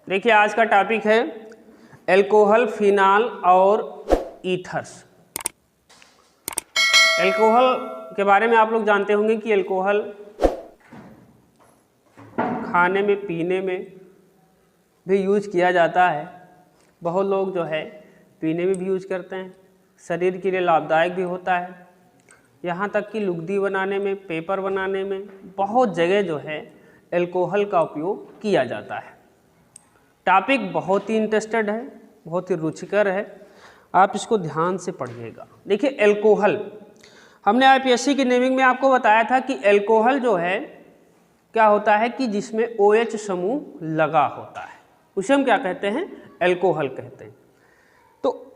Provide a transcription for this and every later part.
देखिए आज का टॉपिक है एल्कोहल, फिनाल और ईथर्स। एल्कोहल के बारे में आप लोग जानते होंगे कि एल्कोहल खाने में, पीने में भी यूज किया जाता है। बहुत लोग जो है पीने में भी यूज करते हैं, शरीर के लिए लाभदायक भी होता है। यहाँ तक कि लुगदी बनाने में, पेपर बनाने में बहुत जगह जो है एल्कोहल का उपयोग किया जाता है। टॉपिक बहुत ही इंटरेस्टेड है, बहुत ही रुचिकर है, आप इसको ध्यान से पढ़िएगा। देखिए एल्कोहल, हमने आईपीएससी की नेमिंग में आपको बताया था कि एल्कोहल जो है क्या होता है कि जिसमें OH समूह लगा होता है, उसे हम क्या कहते हैं? एल्कोहल कहते हैं। तो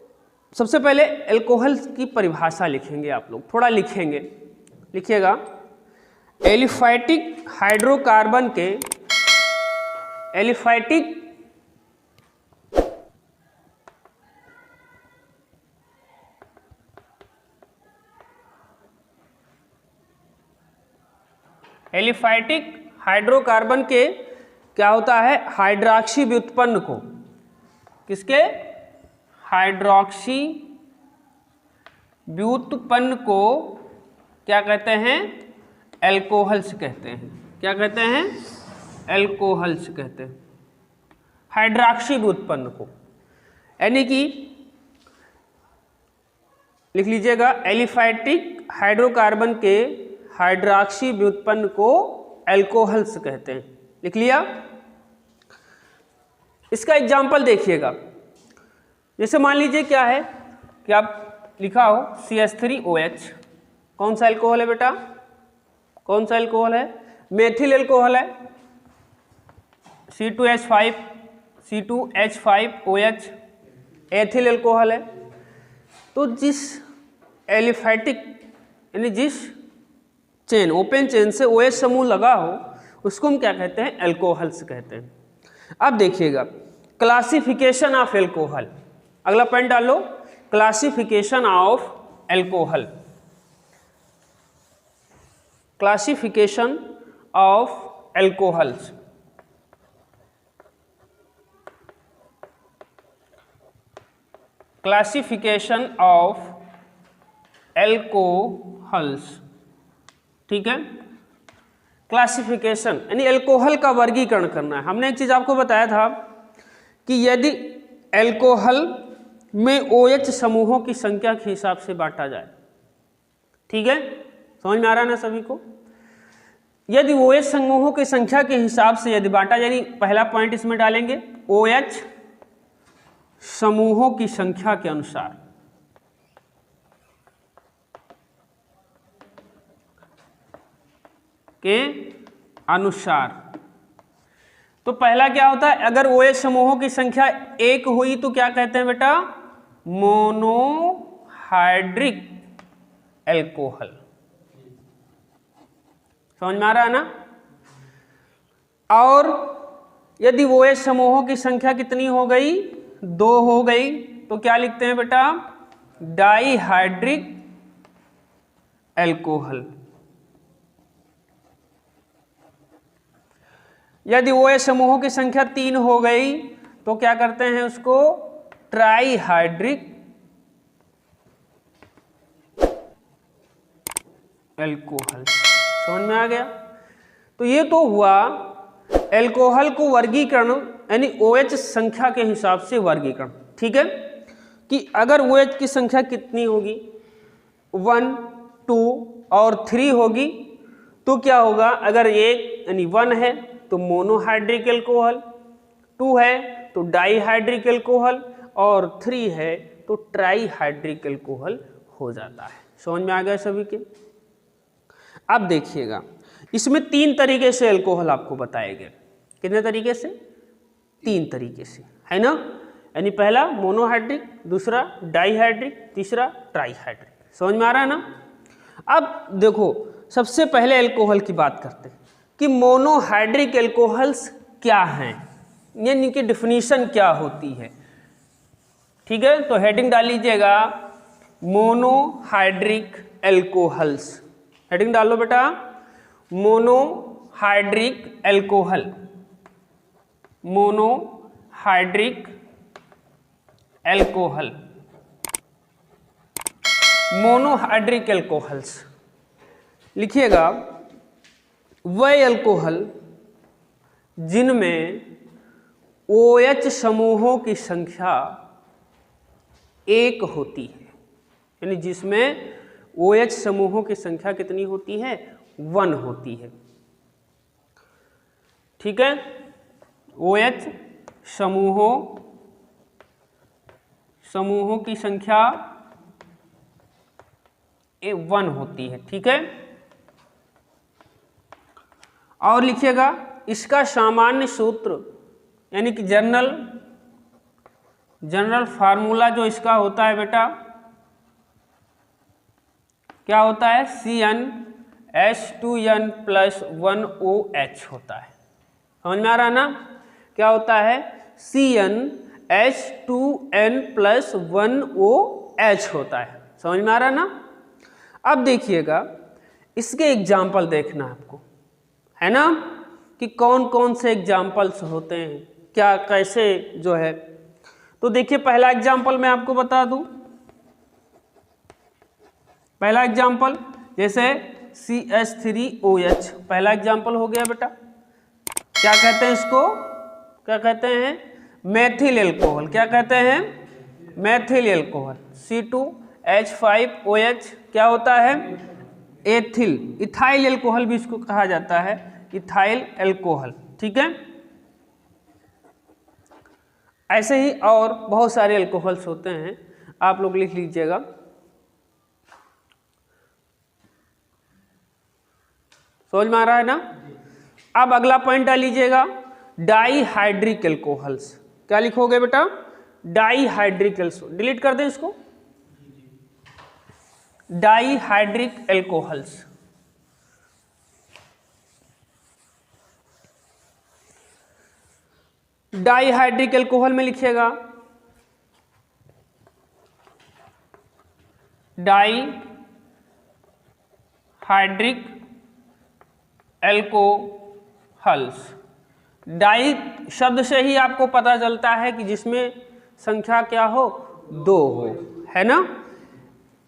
सबसे पहले एल्कोहल की परिभाषा लिखेंगे आप लोग, थोड़ा लिखेंगे, लिखिएगा। एलिफैटिक हाइड्रोकार्बन के एलिफैटिक हाइड्रोकार्बन के क्या होता है? हाइड्रॉक्सी व्युत्पन्न को, किसके? हाइड्रॉक्सी व्युत्पन्न को क्या कहते हैं? एल्कोहल्स कहते हैं। क्या कहते हैं? एल्कोहल्स कहते हैं हाइड्रॉक्सी व्युत्पन्न को। यानी कि लिख लीजिएगा, एलिफैटिक हाइड्रोकार्बन के हाइड्रॉक्सी व्युत्पन्न को एल्कोहल्स कहते हैं। लिख लिया? इसका एग्जाम्पल देखिएगा। जैसे मान लीजिए क्या है कि आप लिखा हो CH3OH, कौन सा एल्कोहल है बेटा? कौन सा एल्कोहल है? मेथिल एल्कोहल है। C2H5OH एथिल एल्कोहल है। तो जिस एलिफैटिक यानी जिस चेन, ओपन चेन से OH समूह लगा हो उसको हम क्या कहते हैं? एल्कोहल्स कहते हैं। अब देखिएगा क्लासिफिकेशन ऑफ एल्कोहल, अगला पॉइंट डालो, classification of alcohol. Classification of alcohols. Classification of alcohols, ठीक है। क्लासिफिकेशन यानी एल्कोहल का वर्गीकरण करना है। हमने एक चीज आपको बताया था कि यदि एल्कोहल में OH समूहों की संख्या के हिसाब से बांटा जाए, ठीक है, समझ में आ रहा है ना सभी को? यदि OH समूहों की संख्या के हिसाब से यदि बांटा, यानी पहला पॉइंट इसमें डालेंगे OH समूहों की संख्या के अनुसार, तो पहला क्या होता है? अगर OH समूहों की संख्या 1 हुई तो क्या कहते हैं बेटा? Monohydric alcohol. समझ में आ रहा है ना? और यदि OH समूहों की संख्या कितनी हो गई? 2 हो गई, तो क्या लिखते हैं बेटा? Dihydric alcohol. यदि OH समूहों की संख्या 3 हो गई तो क्या करते हैं उसको? Trihydric alcohol. समझ में आ गया? तो ये तो हुआ एल्कोहल को वर्गीकरण, यानी OH संख्या के हिसाब से वर्गीकरण, ठीक है, कि अगर OH की संख्या कितनी होगी? 1, 2 और 3 होगी तो क्या होगा? अगर 1 यानी 1 है तो मोनोहाइड्रिक एल्कोहल, 2 है तो डाइहाइड्रिक एल्कोहल और 3 है तो ट्राइहाइड्रिक एल्कोहल हो जाता है। समझ में आ गया सभी के? अब देखिएगा, इसमें 3 तरीके से एल्कोहल आपको बताए गए। कितने तरीके से? 3 तरीके से, है ना? यानी पहला मोनोहाइड्रिक, दूसरा डाइहाइड्रिक, तीसरा ट्राइहाइड्रिक। समझ में आ रहा है ना? अब देखो, सबसे पहले एल्कोहल की बात करते हैं कि मोनोहाइड्रिक एल्कोहल्स क्या हैं, यानी इनकी डिफिनीशन क्या होती है, ठीक है। तो हेडिंग डाल लीजिएगा मोनोहाइड्रिक एल्कोहल्स। हेडिंग डालो बेटा, monohydric alcohol. Monohydric hydric alcohol, monohydric alcohols. लिखिएगा वह एल्कोहल जिनमें OH समूहों की संख्या 1 होती है, यानी जिसमें OH समूहों की संख्या कितनी होती है? 1 होती है। ठीक है, OH समूहों की संख्या 1 होती है। ठीक है, और लिखिएगा इसका सामान्य सूत्र यानी कि जनरल फार्मूला जो इसका होता है बेटा, क्या होता है? CnH2n+1OH होता है। समझ में आ रहा ना? क्या होता है? CnH2n+1OH होता है। समझ में आ रहा ना? अब देखिएगा इसके एग्जाम्पल देखना आपको, है ना, कि कौन कौन से एग्जाम्पल्स होते हैं, क्या कैसे जो है। तो देखिए पहला एग्जाम्पल मैं आपको बता दूं। पहला एग्जाम्पल जैसे CH3OH, पहला एग्जाम्पल हो गया बेटा। क्या कहते हैं इसको? क्या कहते हैं? मैथिल एल्कोहल। क्या कहते हैं? मैथिल एल्कोहल। C2H5OH क्या होता है? एथिल, इथाइल एल्कोहल भी इसको कहा जाता है, इथाइल एल्कोहल। ठीक है, ऐसे ही और बहुत सारे एल्कोहल्स होते हैं, आप लोग लिख लीजिएगा। समझ में आ रहा है ना? अब अगला पॉइंट डाल लीजिएगा, डाईहाइड्रिक एल्कोहल्स। क्या लिखोगे बेटा? Dihydric alcohol. डिलीट कर दें इसको। डाईहाइड्रिक एल्कोहल्स, डाईहाइड्रिक एल्कोहल में लिखिएगा डाईहाइड्रिक एल्कोहल्स। डाई शब्द से ही आपको पता चलता है कि जिसमें संख्या क्या हो? 2 हो, है ना?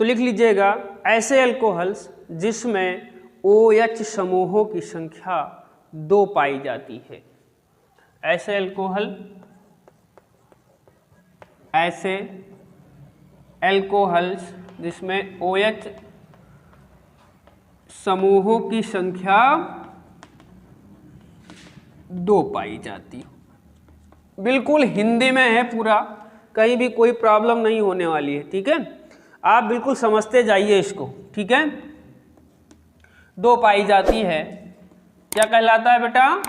तो लिख लीजिएगा ऐसे एल्कोहल्स जिसमें OH समूहों की संख्या 2 पाई जाती है। ऐसे एल्कोहल्स जिसमें OH समूहों की संख्या 2 पाई जाती। बिल्कुल हिंदी में है पूरा, कहीं भी कोई प्रॉब्लम नहीं होने वाली है। ठीक है, आप बिल्कुल समझते जाइए इसको। ठीक है, 2 पाई जाती है। क्या कहलाता है बेटा?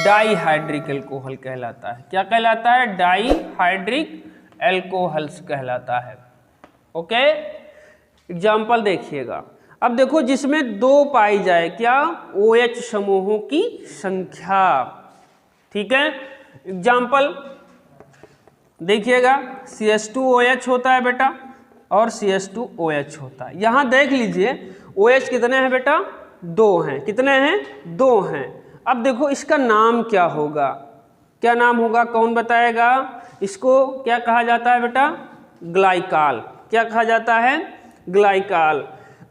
डाईहाइड्रिक एल्कोहल कहलाता है। क्या कहलाता है? डाईहाइड्रिक एल्कोहल्स कहलाता है। ओके, एग्जाम्पल देखिएगा। अब देखो जिसमें 2 पाई जाए, क्या? OH समूहों की संख्या। ठीक है, एग्जाम्पल देखिएगा, CH2OH होता है बेटा और CH2OH होता है। यहां देख लीजिए OH कितने हैं बेटा? 2 हैं। कितने हैं? 2 हैं। अब देखो इसका नाम क्या होगा? क्या नाम होगा? कौन बताएगा? इसको क्या कहा जाता है बेटा? ग्लाइकाल। क्या कहा जाता है? ग्लाइकाल।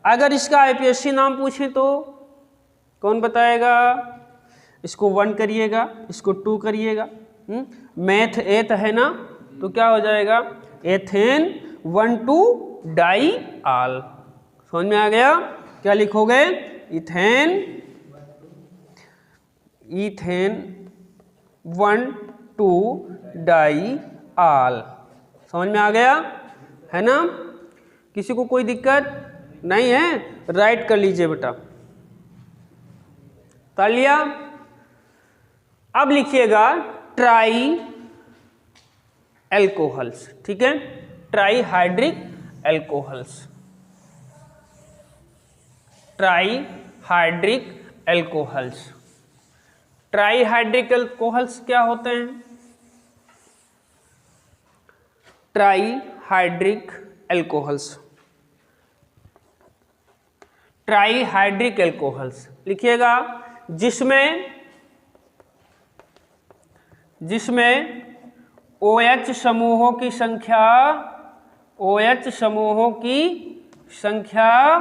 अगर इसका IPSC नाम पूछे तो कौन बताएगा? इसको 1 करिएगा, इसको 2 करिएगा। मैथ 8 है ना, तो क्या हो जाएगा? एथेन 1,2-डाई-आल। समझ में आ गया? क्या लिखोगे? इथेन 1,2-डाई-आल। समझ में आ गया है ना? किसी को कोई दिक्कत नहीं है? राइट कर लीजिए बेटा। कर लिया? अब लिखिएगा ट्राई एल्कोहल्स। ठीक है, trihydric alcohols. Trihydric alcohols. Trihydric alcohols क्या होते हैं? ट्राईहाइड्रिक एल्कोहल्स, ट्राईहाइड्रिक एल्कोहल्स लिखिएगा जिसमें OH समूहों की संख्या, OH समूहों की संख्या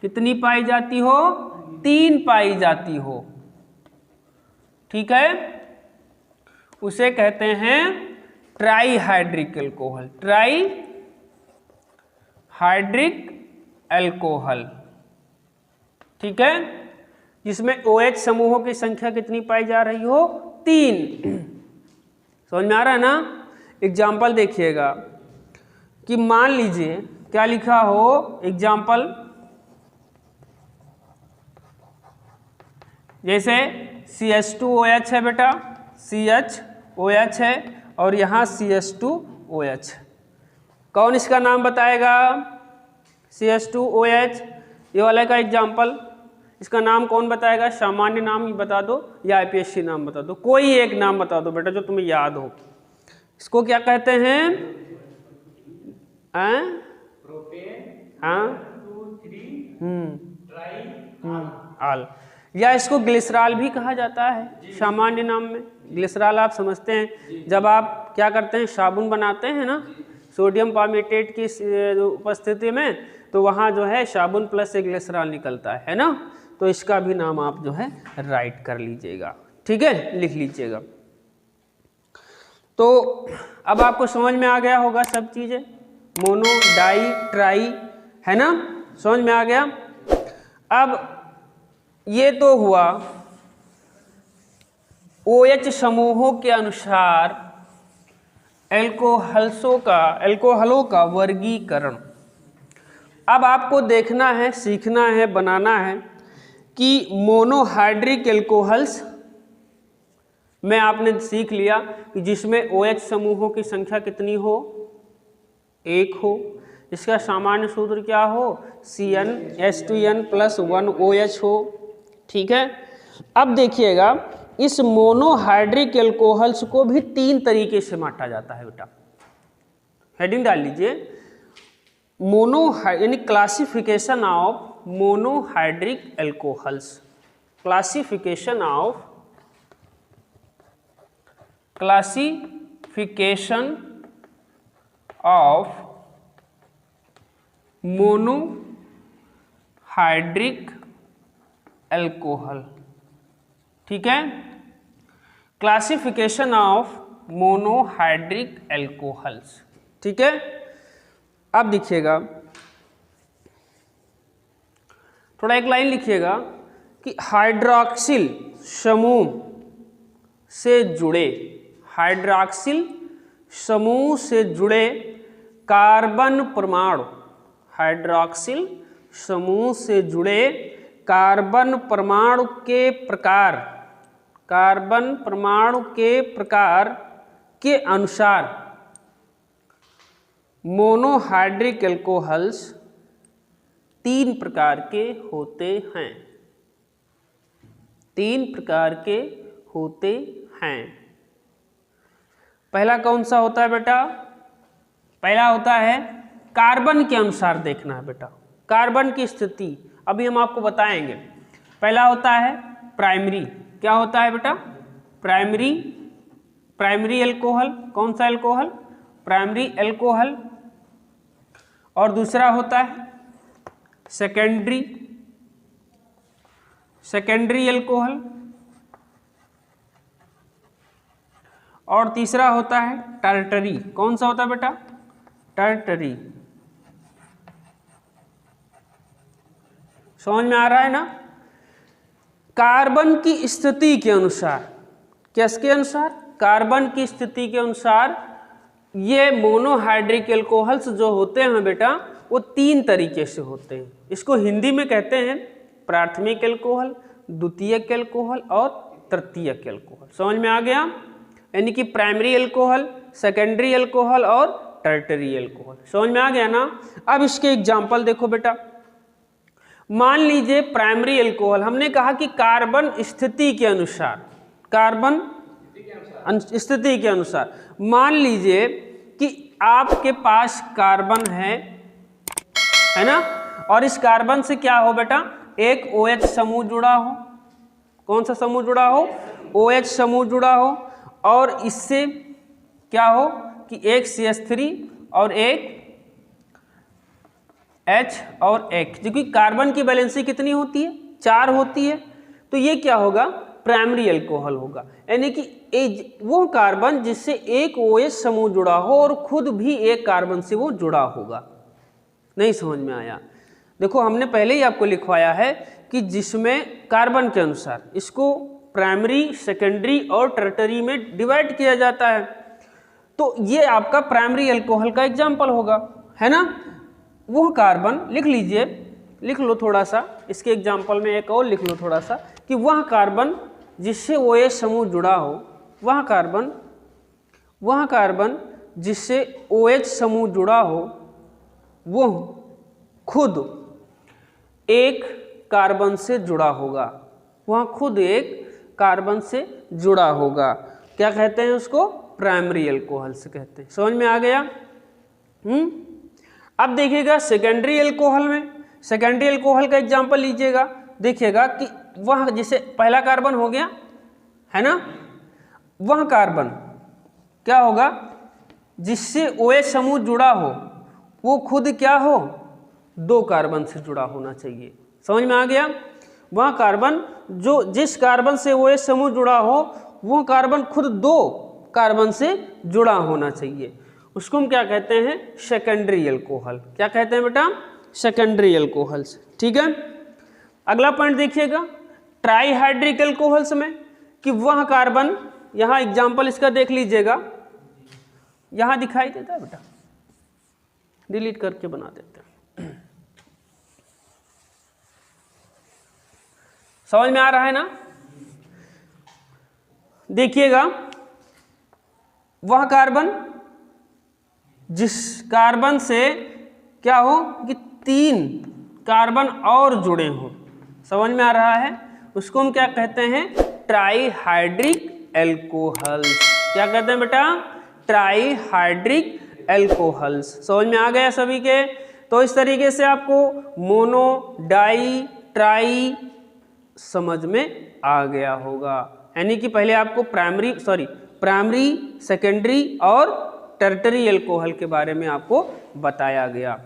कितनी पाई जाती हो? 3 पाई जाती हो। ठीक है, उसे कहते हैं ट्राईहाइड्रिक एल्कोहल, ट्राईहाइड्रिक एल्कोहल। ठीक है, जिसमें OH समूहों की संख्या कितनी पाई जा रही हो? 3। समझ में आ रहा है ना? एग्जाम्पल देखिएगा कि मान लीजिए क्या लिखा हो, एग्जाम्पल जैसे CH2OH है बेटा, CHOH है और यहाँ CH2OH। कौन इसका नाम बताएगा? CH2OH ये वाला का एग्जाम्पल, इसका नाम कौन बताएगा? सामान्य नाम ही बता दो या IPSC नाम बता दो, कोई एक नाम बता दो बेटा जो तुम्हें याद हो। इसको क्या कहते हैं? आल, या इसको ग्लिसरॉल भी कहा जाता है सामान्य नाम में। ग्लिसरॉल आप समझते हैं, जब आप क्या करते हैं, साबुन बनाते हैं ना सोडियम पार्मेटेट की उपस्थिति में, तो वहाँ जो है साबुन प्लस से ग्लिसरॉल निकलता है ना, तो इसका भी नाम आप जो है राइट कर लीजिएगा। ठीक है, लिख लीजिएगा। तो अब आपको समझ में आ गया होगा सब चीज़ें, मोनो, डाई, ट्राई, है ना, समझ में आ गया। अब ये तो हुआ OH समूहों के अनुसार एल्कोहलों का वर्गीकरण। अब आपको देखना है, सीखना है, बनाना है कि मोनोहाइड्रिक एल्कोहल्स में आपने सीख लिया कि जिसमें OH समूहों की संख्या कितनी हो? 1 हो। इसका सामान्य सूत्र क्या हो? CnH2n+1OH हो। ठीक है, अब देखिएगा इस मोनोहाइड्रिक एल्कोहल्स को भी 3 तरीके से बांटा जाता है बेटा। हेडिंग डाल लीजिए, यानी classification of monohydric alcohols, classification of monohydric alcohol. ठीक है, क्लासिफिकेशन ऑफ मोनोहाइड्रिक एल्कोहल्स। ठीक है, अब देखिएगा, थोड़ा एक लाइन लिखिएगा कि हाइड्रॉक्सिल समूह से जुड़े, हाइड्रॉक्सिल समूह से जुड़े कार्बन परमाणु, हाइड्रॉक्सिल समूह से जुड़े कार्बन परमाणु के प्रकार, कार्बन परमाणु के प्रकार के अनुसार मोनोहाइड्रिक एल्कोहल्स 3 प्रकार के होते हैं, 3 प्रकार के होते हैं। पहला कौन सा होता है बेटा? पहला होता है कार्बन के अनुसार देखना है बेटा, कार्बन की स्थिति अभी हम आपको बताएंगे। पहला होता है प्राइमरी, क्या होता है बेटा? Primary alcohol. कौन सा एल्कोहल? Primary alcohol. और दूसरा होता है सेकेंडरी एल्कोहल। और तीसरा होता है टर्टरी। कौन सा होता है बेटा? टर्टरी। समझ में आ रहा है ना? कार्बन की स्थिति के अनुसार, किसके अनुसार? कार्बन की स्थिति के अनुसार ये मोनोहाइड्रिक एल्कोहल्स जो होते हैं बेटा, वो 3 तरीके से होते हैं। इसको हिंदी में कहते हैं प्राथमिक एल्कोहल, द्वितीयक एल्कोहल और तृतीयक एल्कोहल। समझ में आ गया? यानी कि प्राइमरी एल्कोहल, सेकेंडरी एल्कोहल और टर्टरी एल्कोहल। समझ में आ गया ना? अब इसके एग्जाम्पल देखो बेटा। मान लीजिए प्राइमरी एल्कोहल, हमने कहा कि कार्बन स्थिति के अनुसार, कार्बन स्थिति के अनुसार मान लीजिए कि आपके पास कार्बन है ना, और इस कार्बन से क्या हो बेटा? एक OH समूह जुड़ा हो। कौन सा समूह जुड़ा हो? OH समूह जुड़ा हो। और इससे क्या हो कि एक CH3 और एक H और X, जो कि कार्बन की वैलेंसी कितनी होती है, 4 होती है, तो ये क्या होगा, प्राइमरी अल्कोहल होगा। यानी कि वो कार्बन जिससे एक OH समूह जुड़ा हो और खुद भी एक कार्बन से वो जुड़ा होगा। नहीं समझ में आया? देखो हमने पहले ही आपको लिखवाया है कि जिसमें कार्बन के अनुसार इसको प्राइमरी, सेकेंडरी और टर्टरी में डिवाइड किया जाता है, तो ये आपका प्राइमरी अल्कोहल का एग्जाम्पल होगा, है ना। वो कार्बन लिख लीजिए, लिख लो थोड़ा सा, इसके एग्जाम्पल में एक और लिख लो थोड़ा सा, कि वह कार्बन जिससे OH समूह जुड़ा हो, वह कार्बन जिससे OH समूह जुड़ा हो वो खुद एक कार्बन से जुड़ा होगा, वह खुद एक कार्बन से जुड़ा होगा। क्या कहते हैं उसको, प्राइमरी अल्कोहल से कहते हैं। समझ में आ गया? अब देखिएगा सेकेंडरी अल्कोहल में, सेकेंडरी अल्कोहल का एग्जांपल लीजिएगा, देखिएगा कि वह जिसे पहला कार्बन हो गया है ना, वह कार्बन क्या होगा जिससे OH समूह जुड़ा हो वो खुद क्या हो, 2 कार्बन से जुड़ा होना चाहिए। समझ में आ गया? वह कार्बन जो जिस कार्बन से OH समूह जुड़ा हो वो कार्बन खुद 2 कार्बन से जुड़ा होना चाहिए, उसको हम क्या कहते हैं, सेकेंडरी अल्कोहल। क्या कहते हैं बेटा, सेकेंडरी अल्कोहल्स। ठीक है, अगला पॉइंट देखिएगा ट्राईहाइड्रिक अल्कोहल्स में, कि वह कार्बन, यहाँ एग्जाम्पल इसका देख लीजिएगा, यहाँ दिखाई देता है बेटा, डिलीट करके बना देते हैं। समझ में आ रहा है ना? देखिएगा वह कार्बन जिस कार्बन से क्या हो कि 3 कार्बन और जुड़े हों, समझ में आ रहा है, उसको हम क्या कहते हैं, ट्राईहाइड्रिक एल्कोहल्स। क्या कहते हैं बेटा, ट्राईहाइड्रिक एल्कोहल्स। समझ में आ गया सभी के? तो इस तरीके से आपको मोनो, डाई, ट्राई समझ में आ गया होगा। यानी कि पहले आपको प्राइमरी, सेकेंडरी और टर्टरी अल्कोहल के बारे में आपको बताया गया।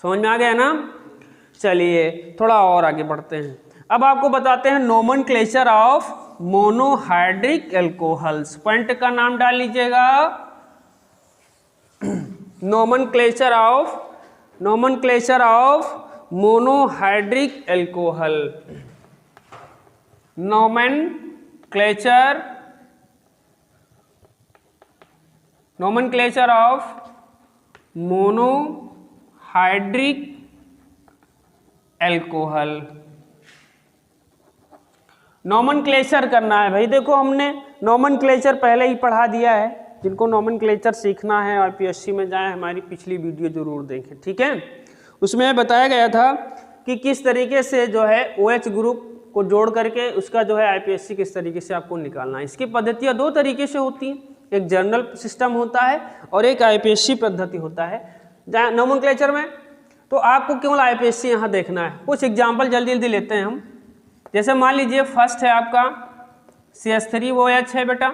समझ में आ गया ना? चलिए थोड़ा और आगे बढ़ते हैं। अब आपको बताते हैं nomenclature of monohydric alcohols. Point का नाम डाल लीजिएगा, nomenclature of monohydric alcohol. Nomenclature of monohydric alcohol. Nomenclature करना है भाई। देखो हमने नोमेनक्लेचर पहले ही पढ़ा दिया है, जिनको नोमेनक्लेचर सीखना है IPSC में जाएं, हमारी पिछली वीडियो जरूर देखें, ठीक है। उसमें बताया गया था कि किस तरीके से जो है OH ग्रुप को जोड़ करके उसका जो है IPSC किस तरीके से आपको निकालना है। इसकी पद्धतियाँ 2 तरीके से होती हैं, एक जनरल सिस्टम होता है और एक IPSC पद्धति होता है। नोमेनक्लेचर में तो आपको केवल IPSC यहाँ देखना है। कुछ एग्जाम्पल जल्दी जल्दी लेते हैं हम। जैसे मान लीजिए फर्स्ट है आपका CH3OH है बेटा,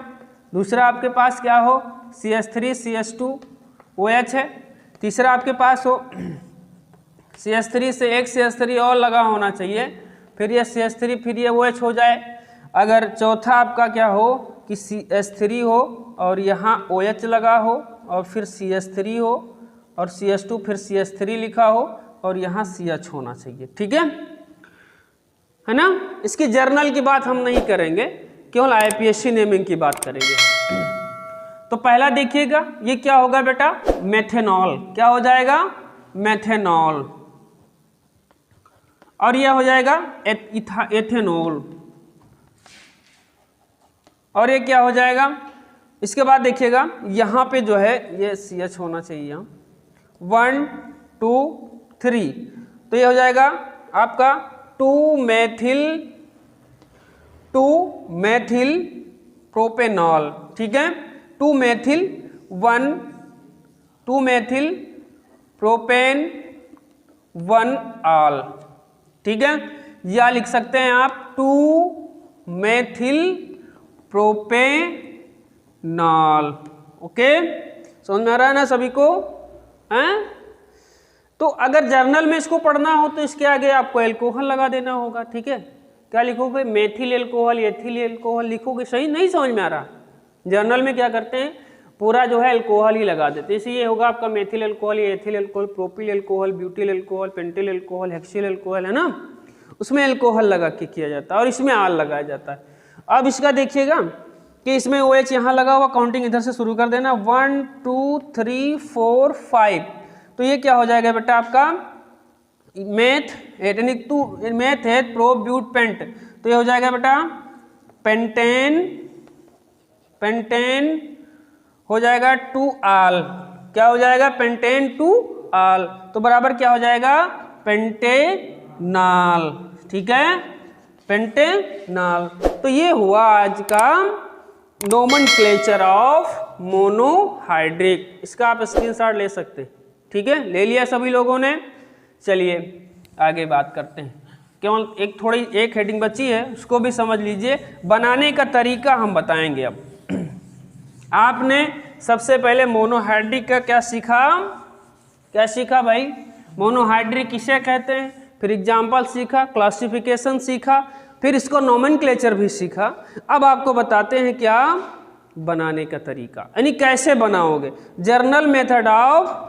दूसरा आपके पास क्या हो CH3CH2OH है, तीसरा आपके पास हो CH3 से एक CH3 और लगा होना चाहिए, फिर ये CH3 फिर ये OH हो जाए। अगर चौथा आपका क्या हो कि CH3 हो और यहाँ OH लगा हो और फिर CH3 हो और CH2 फिर CH3 लिखा हो और यहाँ CH होना चाहिए, ठीक है ना। इसकी जर्नल की बात हम नहीं करेंगे, केवल IPSC नेमिंग की बात करेंगे। तो पहला देखिएगा ये क्या होगा बेटा, मेथेनॉल। क्या हो जाएगा, मेथेनॉल। और यह हो जाएगा एथेनॉल। और ये क्या हो जाएगा, इसके बाद देखिएगा यहाँ पे जो है ये CH होना चाहिए, 1 2 3, तो ये हो जाएगा आपका 2 मेथिल प्रोपेनॉल, ठीक है। 2 मेथिल प्रोपेन 1 ऑल, ठीक है। या लिख सकते हैं आप 2 मेथिल प्रोपेनॉल, ओके, समझ में आ रहा है ना सभी को? हैं? तो अगर जर्नल में इसको पढ़ना हो तो इसके आगे आपको एल्कोहल लगा देना होगा, ठीक है। क्या लिखोगे? मेथिल एल्कोहल, एथिल एल्कोहल लिखोगे, सही? नहीं समझ में आ रहा? जर्नल में क्या करते हैं, पूरा जो है एल्कोहल ही लगा देते हैं। इसे ये होगा आपका methyl alcohol, ethyl alcohol, propyl alcohol, butyl alcohol, pentyl alcohol, hexyl alcohol, है ना, उसमें एल्कोहल लगा के किया जाता है और इसमें आल लगाया जाता है। अब इसका देखिएगा कि इसमें OH यहाँ लगा हुआ, काउंटिंग इधर से शुरू कर देना, 1 2 3 4 5, तो ये क्या हो जाएगा बेटा आपका मेथ है प्रो ब्यूट पेंट, तो ये हो जाएगा बेटा पेंटेन, पेंटेन हो जाएगा 2 आल, क्या हो जाएगा? पेंटेन 2 आल, तो बराबर क्या हो जाएगा? पेंटेनाल, ठीक है, पेंटेनाल। तो ये हुआ आज का नोमेनक्लेचर ऑफ मोनोहाइड्रिक, इसका आप स्क्रीनशॉट ले सकते, ठीक है, ले लिया सभी लोगों ने। चलिए आगे बात करते हैं, केवल एक हेडिंग बची है, उसको भी समझ लीजिए। बनाने का तरीका हम बताएंगे। अब आपने सबसे पहले मोनोहाइड्रिक का क्या सीखा भाई? मोनोहाइड्रिक किसे कहते हैं, फिर एग्जाम्पल सीखा, क्लासिफिकेशन सीखा, फिर इसको नोमेनक्लेचर भी सीखा। अब आपको बताते हैं क्या बनाने का तरीका, यानी कैसे बनाओगे। Journal method of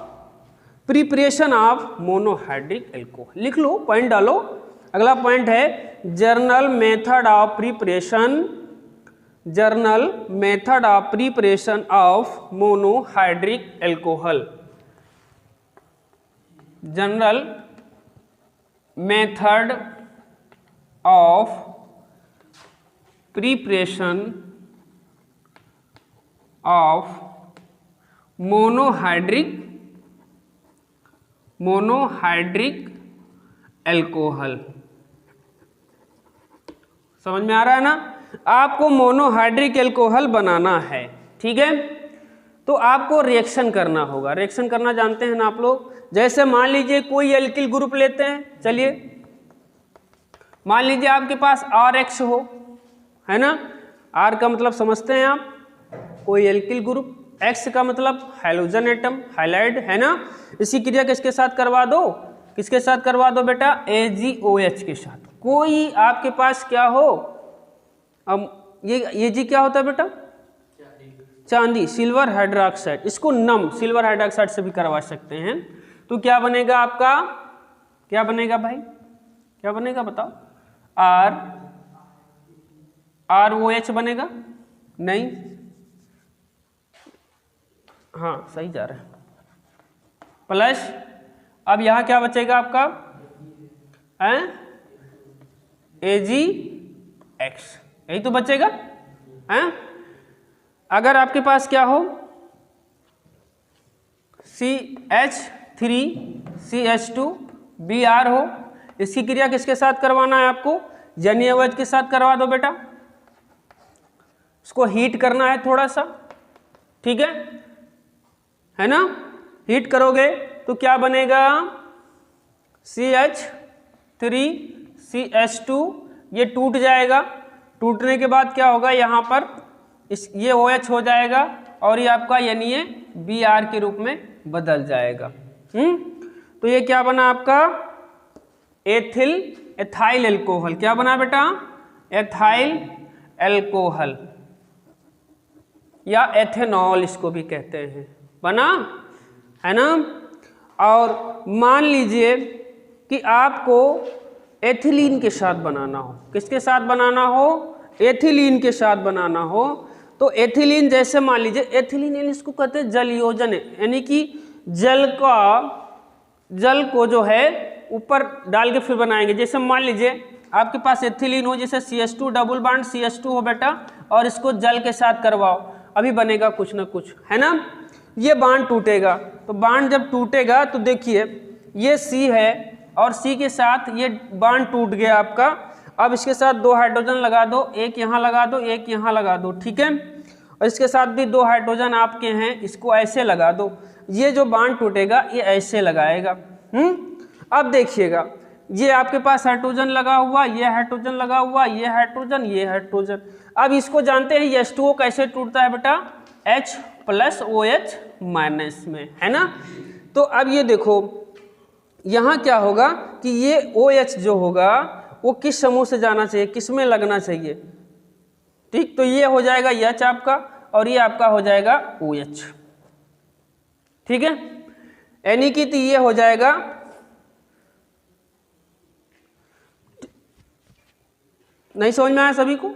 preparation of monohydric alcohol, लिख लो, पॉइंट डालो। अगला पॉइंट है journal method of preparation, journal method of preparation of monohydric alcohol, general method of preparation of monohydric alcohol. समझ में आ रहा है ना? आपको मोनोहाइड्रिक एल्कोहल बनाना है, ठीक है, तो आपको रिएक्शन करना होगा। रिएक्शन करना जानते हैं ना आप लोग? जैसे मान लीजिए कोई एल्किल ग्रुप लेते हैं, चलिए मान लीजिए आपके पास RH हो, है ना, R का मतलब समझते हैं आप, कोई एल्किल ग्रुप, X का मतलब हाइड्रोजन एटम, हाइलाइड, है ना। इसी क्रिया किसके साथ करवा दो, किसके साथ करवा दो बेटा? AgOH के साथ। कोई आपके पास क्या हो, अब ये जी क्या होता है बेटा? चांदी, सिल्वर हाइड्रोक्साइड, इसको नम सिल्वर हाइड्रोक्साइड से भी करवा सकते हैं। तो क्या बनेगा आपका, क्या बनेगा भाई, क्या बनेगा बताओ? ROH बनेगा? नहीं, हाँ सही जा रहा है, प्लस अब यहाँ क्या बचेगा आपका? AgX, यही तो बचेगा, हैं? अगर आपके पास क्या हो CH3CH2Br हो, इसकी क्रिया किसके साथ करवाना है आपको? NaOH के साथ करवा दो बेटा। इसको हीट करना है थोड़ा सा, ठीक है ना। हीट करोगे तो क्या बनेगा? CH3CH2, ये टूट जाएगा। टूटने के बाद क्या होगा, यहाँ पर ये OH हो जाएगा और ये आपका NaBr के रूप में बदल जाएगा। तो ये क्या बना आपका? Ethyl alcohol. क्या बना बेटा? एथाइल एल्कोहल या एथेनॉल इसको भी कहते हैं, बना, है ना। और मान लीजिए कि आपको एथिलीन के साथ बनाना हो, किसके साथ बनाना हो? एथिलीन के साथ बनाना हो। तो एथिलीन जैसे मान लीजिए, एथिलीन इसको कहते हैं जल योजन, यानी कि जल को जो है ऊपर डाल के फिर बनाएंगे। जैसे मान लीजिए आपके पास एथिलीन हो, जैसे CH2 डबल बॉन्ड CH2 हो बेटा, और इसको जल के साथ करवाओ, अभी बनेगा कुछ ना कुछ, है ना। ये बांड टूटेगा, तो बांड जब टूटेगा तो देखिए ये C है और C के साथ ये बांड टूट गया आपका। अब इसके साथ 2 हाइड्रोजन लगा दो, एक यहाँ लगा दो, एक यहाँ लगा दो, ठीक है। और इसके साथ भी 2 हाइड्रोजन आपके हैं, इसको ऐसे लगा दो। ये जो बांड टूटेगा ये ऐसे लगाएगा। अब देखिएगा ये आपके पास हाइड्रोजन लगा हुआ, ये हाइड्रोजन लगा हुआ, ये हाइड्रोजन, ये हाइड्रोजन। अब इसको जानते हैं H2O कैसे टूटता है बेटा? प्लस OH माइनस में, है ना। तो अब ये देखो यहाँ क्या होगा कि ये OH जो होगा वो किस समूह से जाना चाहिए, किस में लगना चाहिए, ठीक। तो ये हो जाएगा H आपका और ये आपका हो जाएगा OH, ठीक है। यानी कि तो ये हो जाएगा, नहीं समझ में आया सभी को?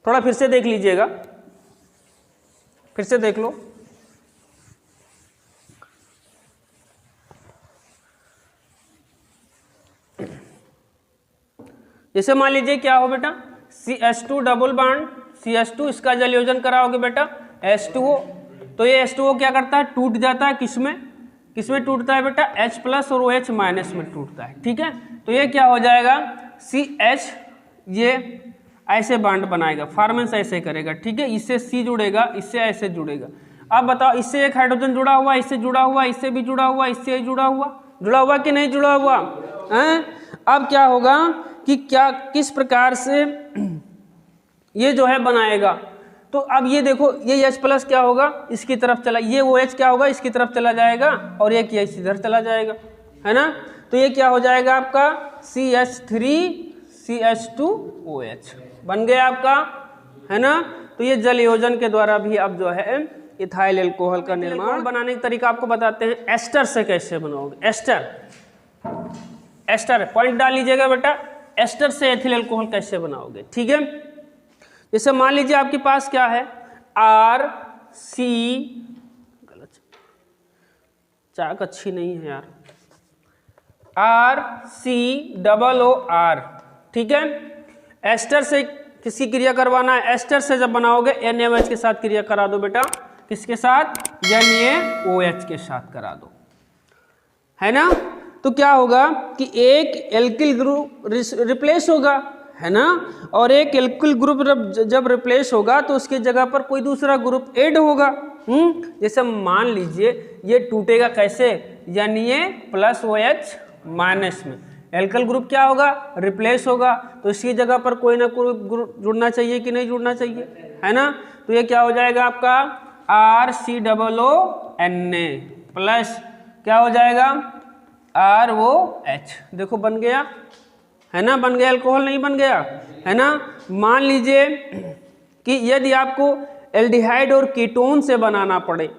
थोड़ा फिर से देख लीजिएगा, फिर से देख लो। जैसे मान लीजिए क्या हो बेटा, CH2 डबल बॉन्ड, CH2 इसका जल योजन कराओगे बेटा H2O, तो ये H2O क्या करता है, टूट जाता है, किसमें किसमें टूटता है बेटा, H प्लस और OH माइनस में टूटता है, ठीक है। तो ये क्या हो जाएगा, CH ये ऐसे बॉन्ड बनाएगा, फॉर्मेंस ऐसे करेगा, ठीक है। इससे C जुड़ेगा, इससे ऐसे जुड़ेगा। अब बताओ, इससे एक हाइड्रोजन जुड़ा हुआ, इससे जुड़ा हुआ, इससे भी जुड़ा हुआ, इससे जुड़ा हुआ कि नहीं जुड़ा हुआ है। अब क्या होगा कि क्या किस प्रकार से ये जो है बनाएगा, तो अब ये देखो ये H प्लस क्या होगा, इसकी तरफ चला, ये OH क्या होगा, इसकी तरफ चला जाएगा और ये क्या इधर चला जाएगा, है ना। तो ये क्या हो जाएगा आपका CH3CH2OH बन गया आपका, है ना। तो ये जल योजन के द्वारा भी अब जो है इथाइल एल्कोहल का निर्माण बनाने का तरीका आपको बताते हैं। एस्टर से कैसे बनाओगे, एस्टर पॉइंट डाल लीजिएगा बेटा, एस्टर से एथिल एल्कोहल कैसे बनाओगे, ठीक है। जैसे मान लीजिए आपके पास क्या है, RC, गलत चाक अच्छी नहीं है यार, RCOOR, ठीक है। एस्टर से किसकी क्रिया करवाना है, एस्टर से जब बनाओगे NaOH के साथ क्रिया करा दो बेटा, किसके साथ, NaOH के साथ करा दो, है ना। तो क्या होगा कि एक एल्किल ग्रुप रिप्लेस होगा, है ना, और एक एल्किल ग्रुप जब रिप्लेस होगा तो उसकी जगह पर कोई दूसरा ग्रुप ऐड होगा। जैसे मान लीजिए ये टूटेगा कैसे, Na प्लस OH माइनस में, एल्किल ग्रुप क्या होगा, रिप्लेस होगा, तो इसकी जगह पर कोई ना कोई ग्रुप जुड़ना चाहिए कि नहीं जुड़ना चाहिए, है ना। तो ये क्या हो जाएगा आपका RCOONA प्लस क्या हो जाएगा ROH, देखो बन गया, है ना, बन गया, अल्कोहल नहीं बन गया, है ना। मान लीजिए कि यदि आपको एल्डिहाइड और कीटोन से बनाना पड़े,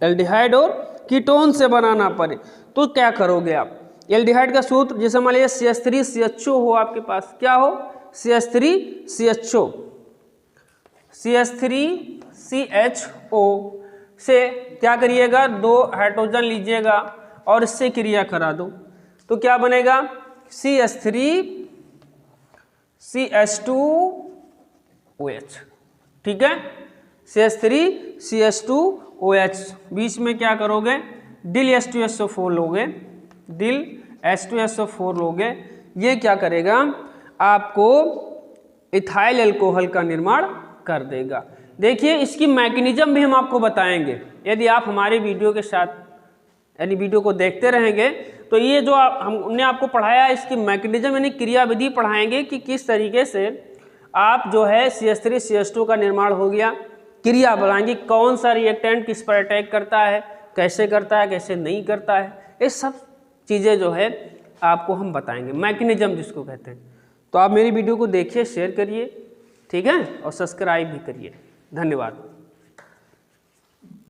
एल्डिहाइड और कीटोन से बनाना पड़े, तो क्या करोगे आप, एल्डिहाइड का सूत्र, जैसे मान लीजिए CH3CHO हो आपके पास, क्या हो, CH3CHO से क्या करिएगा, 2 हाइड्रोजन लीजिएगा और इससे क्रिया करा दो, तो क्या बनेगा, CH3CH2OH, ठीक है, CH3CH2OH, बीच में क्या करोगे, डिल H2SO4 लोगे, डिल H2SO4 लोगे, ये क्या करेगा, आपको इथाइल एल्कोहल का निर्माण कर देगा। देखिए इसकी मैकेनिज्म भी हम आपको बताएंगे, यदि आप हमारे वीडियो के साथ यानी वीडियो को देखते रहेंगे तो ये जो हमने आपको पढ़ाया है इसकी मैकेनिज्म यानी क्रियाविधि पढ़ाएंगे कि किस तरीके से आप जो है CH3CH2 का निर्माण हो गया, क्रिया बताएंगे कौन सा रिएक्टेंट किस पर अटैक करता है, कैसे करता है, कैसे नहीं करता है, ये सब चीज़ें जो है आपको हम बताएंगे, मैकेनिज्म जिसको कहते हैं। तो आप मेरी वीडियो को देखिए, शेयर करिए, ठीक है, और सब्सक्राइब भी करिए। धन्यवाद।